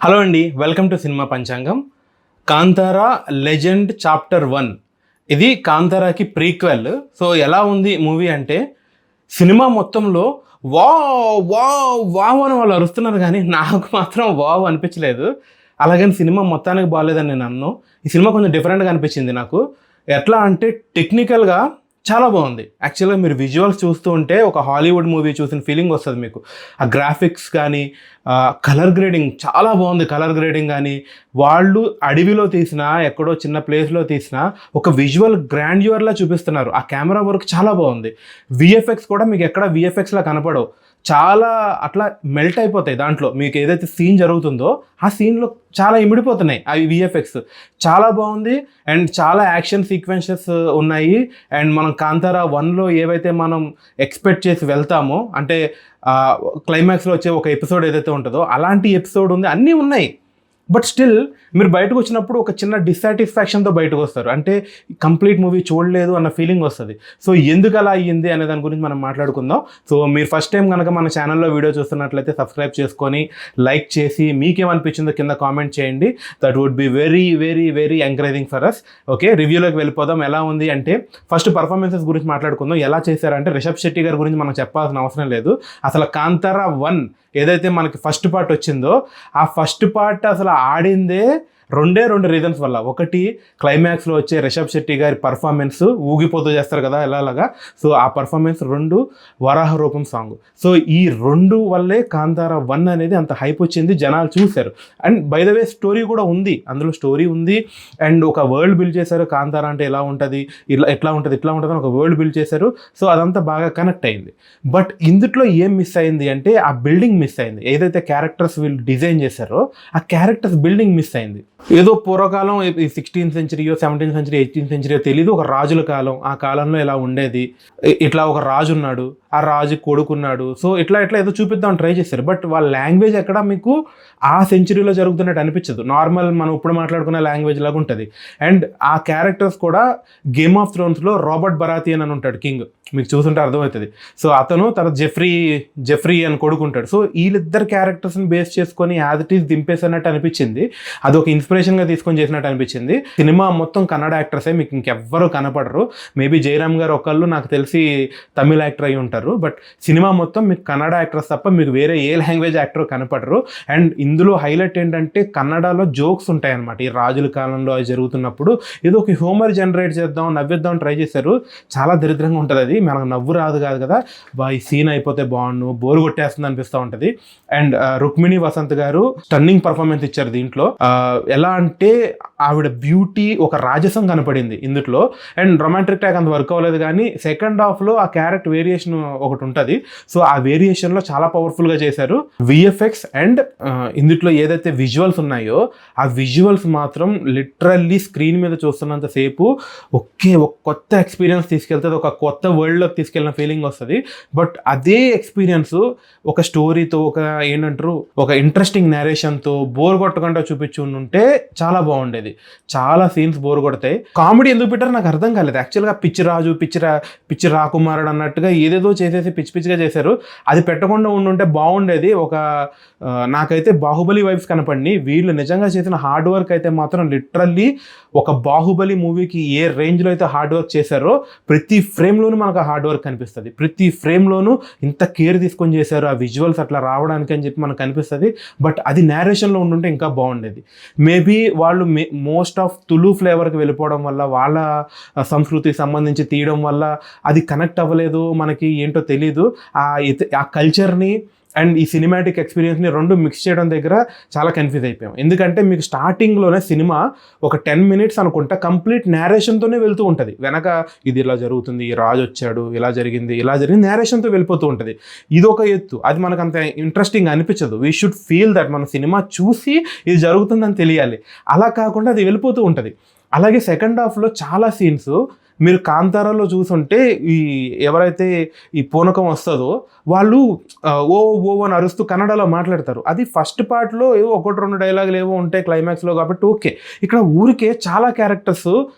Hello అండి, welcome to cinema పంచాంగం. Kantara legend chapter 1. ఇది కాంతారాకి ప్రీక్వెల్. సో ఎలా ఉంది మూవీ అంటే, సినిమా మొత్తంలో వావ్ వావ్ వావ్ అని వాళ్ళు అరుస్తున్నారు, కానీ నాకు మాత్రం వావ్ అనిపించలేదు. అలాగని సినిమా మొత్తానికి బాగాలేదని నేను అన్నాను. ఈ సినిమా కొంచెం డిఫరెంట్గా అనిపించింది నాకు. ఎట్లా అంటే టెక్నికల్గా చాలా బాగుంది. యాక్చువల్గా మీరు విజువల్స్ చూస్తూ ఉంటే ఒక హాలీవుడ్ మూవీ చూసిన ఫీలింగ్ వస్తుంది మీకు. ఆ గ్రాఫిక్స్ కానీ, కలర్ గ్రేడింగ్ చాలా బాగుంది. కలర్ గ్రేడింగ్ కానీ, వాళ్ళు అడవిలో తీసినా ఎక్కడో చిన్న ప్లేస్లో తీసినా ఒక విజువల్ గ్రాండ్యూర్లా చూపిస్తున్నారు. ఆ కెమెరా వర్క్ చాలా బాగుంది. విఎఫ్ఎక్స్ కూడా మీకు ఎక్కడ విఎఫ్ఎక్స్లా కనపడవు. చాలా అట్లా మెల్ట్ అయిపోతాయి. దాంట్లో మీకు ఏదైతే సీన్ జరుగుతుందో ఆ సీన్లో చాలా ఇమిడిపోతున్నాయి అవి విఎఫ్ఎక్స్. చాలా బాగుంది. అండ్ చాలా యాక్షన్ సీక్వెన్సెస్ ఉన్నాయి. అండ్ మనం కాంతారా 1లో ఏవైతే మనం ఎక్స్పెక్ట్ చేసి వెళ్తామో, అంటే క్లైమాక్స్లో వచ్చే ఒక ఎపిసోడ్ ఏదైతే ఉంటుందో అలాంటి ఎపిసోడ్ ఉంది, అన్నీ ఉన్నాయి. బట్ స్టిల్ మీరు బయటకు వచ్చినప్పుడు ఒక చిన్న డిస్సాటిస్ఫాక్షన్తో బయటకు వస్తారు. అంటే కంప్లీట్ మూవీ చూడలేదు అన్న ఫీలింగ్ వస్తుంది. సో ఎందుకు అలా అయ్యింది అనే దాని గురించి మనం మాట్లాడుకుందాం. సో మీరు ఫస్ట్ టైం కనుక మన ఛానల్లో వీడియో చూస్తున్నట్లయితే సబ్స్క్రైబ్ చేసుకొని లైక్ చేసి మీకేమనిపించిందో కింద కామెంట్ చేయండి. That would be very very very encouraging for us. Okay, రివ్యూలోకి వెళ్ళిపోదాం. ఎలా ఉంది అంటే, ఫస్ట్ పర్ఫార్మెన్సెస్ గురించి మాట్లాడుకుందాం. ఎలా చేశారంటే, రిషబ్ శెట్టి గారి గురించి మనం చెప్పాల్సిన అవసరం లేదు. అసలు కాంతారా 1 ఏదైతే మనకి ఫస్ట్ పార్ట్ వచ్చిందో, ఆ ఫస్ట్ పార్ట్ అసలు ఆడిందే రెండు రీజన్స్ వల్ల. ఒకటి, క్లైమాక్స్లో వచ్చే రిషబ్ శెట్టి గారి పర్ఫార్మెన్స్ ఊగిపోతూ చేస్తారు కదా ఎలాగా. సో ఆ పర్ఫార్మెన్స్. 2, వరాహ రూపం సాంగ్. సో ఈ 2 వల్లే కాంతారా 1 అనేది అంత హైప్ వచ్చింది, జనాలు చూశారు. And by the way story కూడా ఉంది, అందులో స్టోరీ ఉంది. అండ్ ఒక వరల్డ్ బిల్డ్ చేశారు. కాంతారా అంటే ఎలా ఉంటుంది, ఇట్లా ఉంటుంది అని ఒక వరల్డ్ బిల్డ్ చేశారు. సో అదంతా బాగా కనెక్ట్ అయింది. బట్ ఇందులో ఏం మిస్ అయింది అంటే, ఆ బిల్డింగ్ మిస్ అయింది. ఏదైతే క్యారెక్టర్స్ వీళ్ళు డిజైన్ చేశారో ఆ క్యారెక్టర్స్ బిల్డింగ్ మిస్ అయింది. ఏదో పూర్వకాలం, 16th సెంచరీయో 17th సెంచరీ 18th సెంచరీయో తెలీదు, ఒక రాజుల కాలం. ఆ కాలంలో ఇలా ఉండేది, ఇట్లా ఒక రాజు ఉన్నాడు, ఆ రాజు కొడుకున్నాడు. సో ఇట్లా ఏదో చూపిద్దామని ట్రై చేశారు. బట్ వాళ్ళ లాంగ్వేజ్ ఎక్కడ మీకు ఆ సెంచరీలో జరుగుతున్నట్టు అనిపించదు. నార్మల్ మనం ఇప్పుడు మాట్లాడుకునే లాంగ్వేజ్ లాగా ఉంటుంది. అండ్ ఆ క్యారెక్టర్స్ కూడా గేమ్ ఆఫ్ థ్రోన్స్లో రాబర్ట్ బరాథియన్ అని ఉంటాడు, కింగ్. మీకు చూసుంటే అర్థమవుతుంది. సో అతను తర్వాత జెఫ్రీ అని కొడుకుంటాడు. సో వీళ్ళిద్దరు క్యారెక్టర్స్ని బేస్ చేసుకొని యాజ్ ఇట్ ఈస్ దింపేసినట్టు అనిపించింది. అది ఒక ఇన్స్పిరేషన్గా తీసుకొని చేసినట్టు అనిపించింది. సినిమా మొత్తం కన్నడ యాక్టర్సే, మీకు ఇంకెవ్వరు కనపడరు. మేబీ జయరామ్ గారు ఒకళ్ళు నాకు తెలిసి తమిళ యాక్టర్ అయి ఉంటారు. బట్ సినిమా మొత్తం మీకు కన్నడ యాక్టర్స్ తప్ప మీకు వేరే ఏ లాంగ్వేజ్ యాక్టర్ కనపడరు. అండ్ ఇందులో హైలైట్ ఏంటంటే, కన్నడలో జోక్స్ ఉంటాయన్నమాట. ఈ రాజుల కాలంలో అది జరుగుతున్నప్పుడు ఏదో ఒక హ్యూమర్ జనరేట్ చేద్దాం, నవ్విద్దాం ట్రై చేశారు. చాలా దరిద్రంగా ఉంటుంది అది. మనకు నవ్వు రాదు కాదు కదా, ఈ సీన్ అయిపోతే బాగుండు, బోరు కొట్టేస్తుంది అనిపిస్తూ ఉంటుంది. అండ్ రుక్మిణి వసంత్ గారు స్టన్నింగ్ పర్ఫార్మెన్స్ ఇచ్చారు దీంట్లో. ఎలా అంటే, ఆవిడ బ్యూటీ ఒక రాజసం కనపడింది ఇందులో. అండ్ రొమాంటిక్ ట్యాక్ అంత వర్క్ అవ్వలేదు, కానీ సెకండ్ హాఫ్లో ఆ క్యారెక్టర్ వేరియేషన్ ఒకటి ఉంటుంది. సో ఆ వేరియేషన్లో చాలా పవర్ఫుల్గా చేశారు. విఎఫ్ఎక్స్ అండ్ ఇందులో ఏదైతే విజువల్స్ ఉన్నాయో ఆ విజువల్స్ మాత్రం లిటరల్లీ స్క్రీన్ మీద చూస్తున్నంతసేపు ఒక కొత్త ఎక్స్పీరియన్స్ తీసుకెళ్తుంది, ఒక కొత్త వరల్డ్లోకి తీసుకెళ్ళిన ఫీలింగ్ వస్తుంది. బట్ అదే ఎక్స్పీరియన్స్ ఒక స్టోరీతో, ఒక ఇంట్రెస్టింగ్ నేరేషన్తో బోర్ కొట్టకుండా చూపించుంటే చాలా బాగుండేది. చాలా సీన్స్ బోర్ కొడతాయి. కామెడీ ఎందుకు పెట్టారో నాకు అర్థం కాలేదు. యాక్చువల్గా పిచ్చి రాజు, పిచ్చి రాకుమారుడు అన్నట్టుగా ఏదేదో చేసేసి పిచ్చిగా చేశారు. అది పెట్టకుండా ఉండుంటే బాగుండేది. నాకైతే బాహుబలి వైబ్స్ కనపడి, వీళ్ళు నిజంగా చేసిన హార్డ్ వర్క్ అయితే మాత్రం లిటరల్లీ ఒక బాహుబలి మూవీకి ఏ రేంజ్లో అయితే హార్డ్ వర్క్ చేశారో, ప్రతి ఫ్రేమ్లోనూ మనకు హార్డ్ వర్క్ కనిపిస్తుంది. ప్రతి ఫ్రేమ్లోనూ ఇంత కేర్ తీసుకొని చేశారు ఆ విజువల్స్ అట్లా రావడానికి అని చెప్పి మనకు కనిపిస్తుంది. బట్ అది నేరేషన్లో ఉండుంటే ఇంకా బాగుండేది. మేబీ వాళ్ళు మోస్ట్ ఆఫ్ తులు ఫ్లేవర్కి వెళ్ళిపోవడం వల్ల, వాళ్ళ సంస్కృతికి సంబంధించి తీయడం వల్ల అది కనెక్ట్ అవ్వలేదు, మనకి ఏంటో తెలీదు. ఆ కల్చర్ని అండ్ ఈ సినిమాటిక్ ఎక్స్పీరియన్స్ని 2 మిక్స్ చేయడం దగ్గర చాలా కన్ఫ్యూజ్ అయిపోయాం. ఎందుకంటే మీకు స్టార్టింగ్లోనే సినిమా ఒక 10 minutes అనుకుంటా కంప్లీట్ నేరేషన్తోనే వెళ్తూ ఉంటుంది. వెనక ఇది ఇలా జరుగుతుంది, ఈ రాజు వచ్చాడు, ఇలా జరిగింది నేరేషన్తో వెళ్ళిపోతూ ఉంటుంది. ఇది ఒక ఎత్తు, అది మనకు అంత ఇంట్రెస్టింగ్ అనిపించదు. వీ షుడ్ ఫీల్ దట్ మన సినిమా చూసి ఇది జరుగుతుందని తెలియాలి. అలా కాకుండా అది వెళ్ళిపోతూ ఉంటుంది. అలాగే సెకండ్ హాఫ్లో చాలా సీన్స్ మీరు కాంతారాలో చూసుంటే ఈ ఎవరైతే ఈ పూనకం వస్తుందో వాళ్ళు ఓ ఓ అని అరుస్తూ కన్నడలో మాట్లాడతారు. అది ఫస్ట్ పార్ట్లో ఏవో 1-2 డైలాగులు ఏవో ఉంటాయి క్లైమాక్స్లో కాబట్టి ఓకే. ఇక్కడ ఊరికే చాలా క్యారెక్టర్స్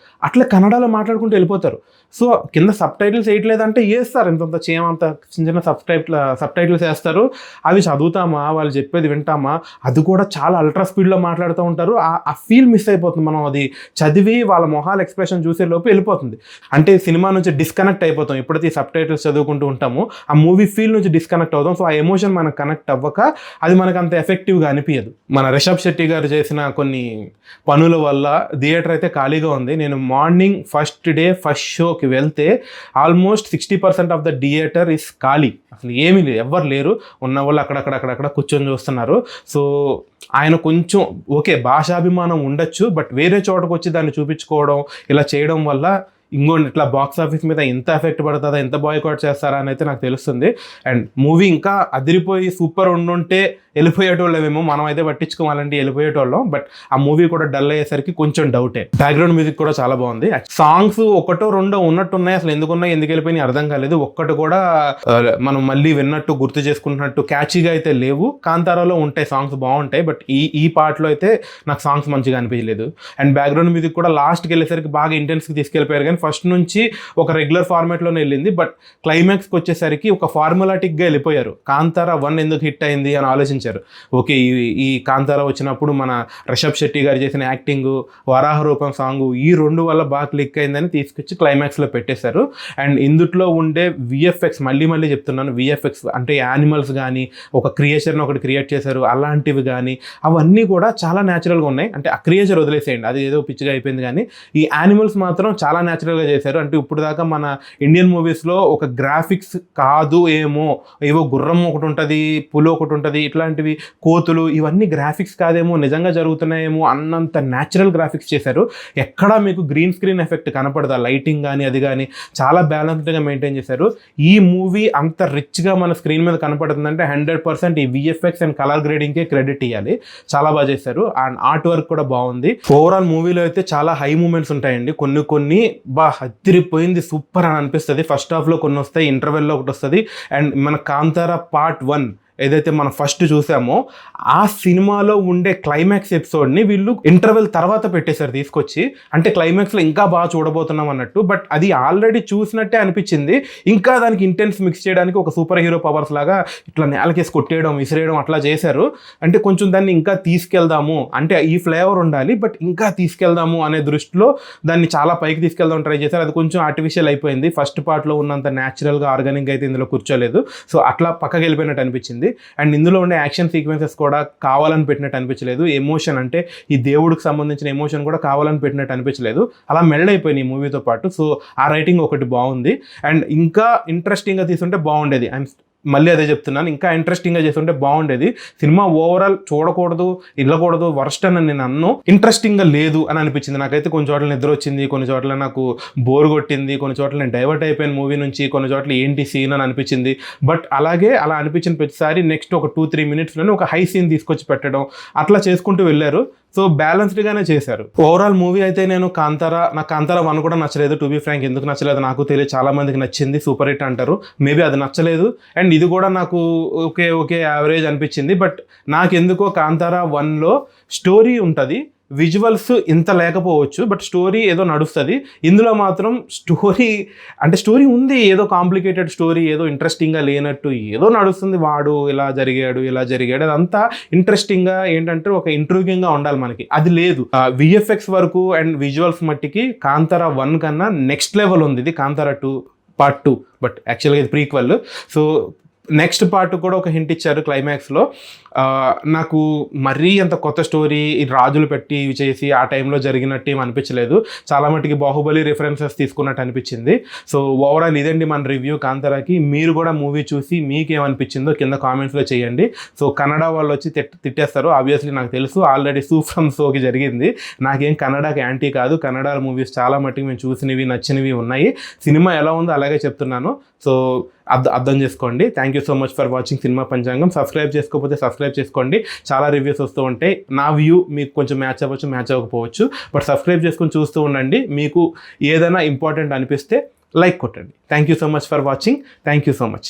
అట్లా కన్నడలో మాట్లాడుకుంటూ వెళ్ళిపోతారు. సో కింద సబ్ టైటిల్స్ వేయట్లేదంటే వేస్తారు, ఇంతంత చేయమంత చిన్న సబ్ టైటిల్స్ వేస్తారు. అవి చదువుతామా, వాళ్ళు చెప్పేది వింటామా, అది కూడా చాలా అల్ట్రా స్పీడ్లో మాట్లాడుతూ ఉంటారు. ఆ ఫీల్ మిస్ అయిపోతుంది. మనం అది చదివి వాళ్ళ మొహాల ఎక్స్ప్రెషన్ చూసే లోపు వెళ్ళిపోతుంది. అంటే సినిమా నుంచి డిస్కనెక్ట్ అయిపోతాం. ఎప్పుడైతే ఈ సబ్ టైటిల్స్ చదువుకుంటూ ఉంటామో ఆ మూవీ ఫీల్ నుంచి డిస్కనెక్ట్ అవుతాం. సో ఆ ఎమోషన్ మనకు కనెక్ట్ అవ్వక అది మనకు అంత ఎఫెక్టివ్గా అనిపించదు. మన రిషబ్ శెట్టి గారు చేసిన కొన్ని పనుల వల్ల థియేటర్ అయితే ఖాళీగా ఉంది. నేను మార్నింగ్ ఫస్ట్ డే ఫస్ట్ షోకి వెళ్తే almost 60% of the theatre is ఖాళీ. అసలు ఏమీ లేదు, ఎవ్వరు లేరు. ఉన్న వాళ్ళు అక్కడక్కడ కూర్చొని చూస్తున్నారు. సో ఆయన కొంచెం ఓకే భాషాభిమానం ఉండొచ్చు, బట్ వేరే చోటకు వచ్చి దాన్ని చూపించుకోవడం ఇలా చేయడం వల్ల ఇంకోటి ఇట్లా బాక్స్ ఆఫీస్ మీద ఎంత ఎఫెక్ట్ పడుతుందా, ఎంత బాయ్కాట్ చేస్తారా అని అయితే నాకు తెలుస్తుంది. అండ్ మూవీ ఇంకా అదిరిపోయి సూపర్ ఉండుంటే వెళ్ళిపోయేటోళ్ళమేమో, మనం అయితే పట్టించుకోవాలంటే వెళ్ళిపోయేటోళ్ళం. బట్ ఆ మూవీ కూడా డల్ అయ్యేసరికి కొంచెం డౌటే. బ్యాక్గ్రౌండ్ మ్యూజిక్ కూడా చాలా బాగుంది. సాంగ్స్ 1-2 ఉన్నట్టున్నాయి, అసలు ఎందుకున్నాయి ఎందుకు వెళ్ళిపోయినాయి అర్థం కాలేదు. ఒక్కటి కూడా మనం మళ్ళీ విన్నట్టు గుర్తు చేసుకుంటున్నట్టు క్యాచీగా అయితే లేవు. కాంతారాలో ఉంటాయి సాంగ్స్ బాగుంటాయి, బట్ ఈ పార్ట్లో అయితే నాకు సాంగ్స్ మంచిగా అనిపించలేదు. అండ్ బ్యాక్గ్రౌండ్ మ్యూజిక్ కూడా లాస్ట్కి వెళ్ళేసరికి బాగా ఇంటెన్స్కి తీసుకెళ్ళిపోయారు. కానీ ఫస్ట్ నుంచి ఒక రెగ్యులర్ ఫార్మాట్లోనే వెళ్ళింది, బట్ క్లైమాక్స్కి వచ్చేసరికి ఒక ఫార్ములాటిక్గా వెళ్ళిపోయారు. కాంతారా 1 ఎందుకు హిట్ అయింది అని ఆలోచించారు. ఓకే, ఈ కాంతారా వచ్చినప్పుడు మన రిషబ్ శెట్టి గారు చేసిన యాక్టింగ్, వరాహ రూపం సాంగ్, ఈ 2 వల్ల బాగా క్లిక్ అయిందని తీసుకొచ్చి క్లైమాక్స్లో పెట్టేశారు. అండ్ ఇందుట్లో ఉండే విఎఫ్ఎక్స్, మళ్ళీ చెప్తున్నాను, విఎఫ్ఎక్స్ అంటే యానిమల్స్ కానీ ఒక క్రియేచర్ని ఒకటి క్రియేట్ చేశారు, అలాంటివి కానీ అవన్నీ కూడా చాలా న్యాచురల్గా ఉన్నాయి. అంటే ఆ క్రియేచర్ వదిలేసేయండి, అది ఏదో పిచ్చిగా అయిపోయింది. కానీ ఈ యానిమల్స్ మాత్రం చాలా న్యాచురల్గా చేశారు. అంటే ఇప్పుడు దాకా మన ఇండియన్ మూవీస్లో ఒక గ్రాఫిక్స్ కాదు ఏవో గుర్రం ఒకటి ఉంటుంది, పులి ఒకటి ఉంటుంది, ఇట్లాంటివి కోతులు, ఇవన్నీ గ్రాఫిక్స్ కాదేమో నిజంగా జరుగుతున్నాయేమో అన్నంత న్యాచురల్ గ్రాఫిక్స్ చేశారు. ఎక్కడా మీకు గ్రీన్ స్క్రీన్ ఎఫెక్ట్ కనపడదు. లైటింగ్ కానీ అది కానీ చాలా బ్యాలెన్స్డ్గా మెయింటైన్ చేశారు. ఈ మూవీ అంత రిచ్గా మన స్క్రీన్ మీద కనపడుతుందంటే 100% ఈ విఎఫ్ఎక్స్ అండ్ కలర్ గ్రేడింగ్కే క్రెడిట్ ఇవ్వాలి. చాలా బాగా చేశారు. అండ్ ఆర్ట్ వర్క్ కూడా బాగుంది. ఓవరాల్ మూవీలో అయితే చాలా హై మూమెంట్స్ ఉంటాయండి. కొన్ని అదిరిపోయింది, సూపర్ అని అనిపిస్తుంది. ఫస్ట్ హాఫ్లో కొన్ని వస్తాయి, ఇంటర్వెల్లో ఒకటి వస్తుంది. అండ్ మన కాంతారా పార్ట్ 1 ఏదైతే మనం ఫస్ట్ చూసామో ఆ సినిమాలో ఉండే క్లైమాక్స్ ఎపిసోడ్ని వీళ్ళు ఇంటర్వెల్ తర్వాత పెట్టేశారు తీసుకొచ్చి. అంటే క్లైమాక్స్లో ఇంకా బాగా చూడబోతున్నాం అన్నట్టు. బట్ అది ఆల్రెడీ చూసినట్టే అనిపించింది. ఇంకా దానికి ఇంటెన్స్ మిక్స్ చేయడానికి ఒక సూపర్ హీరో పవర్స్ లాగా ఇట్లా నేలకేసి కొట్టేయడం, విసిరేయడం అట్లా చేశారు. అంటే కొంచెం దాన్ని ఇంకా తీసుకెళ్దాము, అంటే ఈ ఫ్లేవర్ ఉండాలి బట్ ఇంకా తీసుకెళ్దాము అనే దృష్టిలో దాన్ని చాలా పైకి తీసుకెళ్దాం ట్రై చేశారు. అది కొంచెం ఆర్టిఫిషియల్ అయిపోయింది. ఫస్ట్ పార్ట్లో ఉన్నంత న్యాచురల్గా ఆర్గానిక్ అయితే ఇందులో కూర్చోలేదు. సో అట్లా పక్కకి వెళ్ళిపోయినట్టు అనిపించింది. అండ్ ఇందులో ఉండే యాక్షన్ సీక్వెన్సెస్ కూడా కావాలని పెట్టినట్టు అనిపించలేదు. ఎమోషన్ అంటే ఈ దేవుడికి సంబంధించిన ఎమోషన్ కూడా కావాలని పెట్టినట్టు అనిపించలేదు. అలా మెల్డ్ అయిపోయింది ఈ మూవీతో పాటు. సో ఆ రైటింగ్ ఒకటి బాగుంది. అండ్ ఇంకా ఇంట్రెస్టింగ్గా తీసుంటే బాగుండేది. అండ్ మళ్ళీ అదే చెప్తున్నాను, ఇంకా ఇంట్రెస్టింగ్గా చేస్తుంటే బాగుండేది. సినిమా ఓవరాల్ చూడకూడదు, వెళ్ళకూడదు, వర్స్ట్ అని నేను అన్ను. ఇంట్రెస్టింగ్గా లేదు అని అనిపించింది నాకైతే. కొన్ని చోట్ల నిద్ర వచ్చింది, కొన్ని చోట్ల నాకు బోర్ కొట్టింది, కొన్ని చోట్ల నేను డైవర్ట్ అయిపోయిన మూవీ నుంచి, కొన్ని చోట్ల ఏంటి సీన్ అని అనిపించింది. బట్ అలా అనిపించిన ప్రతిసారి నెక్స్ట్ ఒక 2-3 మినిట్స్లోనే ఒక హై సీన్ తీసుకొచ్చి పెట్టడం అట్లా చేసుకుంటూ వెళ్ళారు. సో బ్యాలెన్స్డ్గానే చేశారు. ఓవరాల్ మూవీ అయితే నాకు కాంతారా 1 కూడా నచ్చలేదు. టు బీ ఫ్రాంక్, ఎందుకు నచ్చలేదు నాకు తెలియదు. చాలా మందికి నచ్చింది, సూపర్ హిట్ అంటారు. మేబీ అది నచ్చలేదు. అండ్ ఇది కూడా నాకు ఓకే యావరేజ్ అనిపించింది. బట్ నాకెందుకో కాంతారా 1లో స్టోరీ ఉంటుంది, విజువల్స్ ఇంత లేకపోవచ్చు, బట్ స్టోరీ ఏదో నడుస్తుంది. ఇందులో మాత్రం స్టోరీ ఉంది, ఏదో కాంప్లికేటెడ్ స్టోరీ, ఏదో ఇంట్రెస్టింగ్గా లేనట్టు ఏదో నడుస్తుంది. వాడు ఇలా జరిగాడు అదంతా ఇంట్రెస్టింగ్గా ఏంటంటే ఒక ఇంట్రూగింగ్గా ఉండాలి మనకి, అది లేదు. విఎఫ్ఎక్స్ వరకు అండ్ విజువల్స్ మట్టికి కాంతారా 1 కన్నా నెక్స్ట్ లెవెల్ ఉంది. ఇది కాంతారా 2 పార్ట్ 2, బట్ యాక్చువల్గా ఇది ప్రీక్వెల్. సో నెక్స్ట్ పార్ట్ కూడా ఒక హింట్ ఇచ్చారు క్లైమాక్స్లో. నాకు మరీ అంత కొత్త స్టోరీ రాజులు పెట్టి ఇవి చేసి ఆ టైంలో జరిగినట్టు ఏం అనిపించలేదు. చాలా మటుకి బాహుబలి రిఫరెన్సెస్ తీసుకున్నట్టు అనిపించింది. సో ఓవరాల్ ఇదండి మన రివ్యూ కాంతారాకి. మీరు కూడా మూవీ చూసి మీకేమనిపించిందో కింద కామెంట్స్లో చేయండి. సో కన్నడ వాళ్ళు వచ్చి తిట్టేస్తారు ఆబ్వియస్లీ, నాకు తెలుసు. ఆల్రెడీ సూఫ్రమ్ షోకి జరిగింది. నాకేం కన్నడకి యాంటీ కాదు. కన్నడ మూవీస్ చాలా మటుకు మేము చూసినవి నచ్చినవి ఉన్నాయి. సినిమా ఎలా ఉందో అలాగే చెప్తున్నాను. సో అర్థం చేసుకోండి. Thank you so much for watching cinema పంచాంగం. సబ్స్క్రైబ్ చేసుకోకపోతే సబ్స్క్రైబ్ సబ్స్క్రైబ్ చేసుకోండి. చాలా రివ్యూస్ వస్తూ ఉంటాయి. నా వ్యూ మీకు కొంచెం మ్యాచ్ అవ్వచ్చు, మ్యాచ్ అవ్వకపోవచ్చు, బట్ సబ్స్క్రైబ్ చేసుకొని చూస్తూ ఉండండి. మీకు ఏదైనా ఇంపార్టెంట్ అనిపిస్తే లైక్ కొట్టండి. Thank you so much for watching. Thank you so much.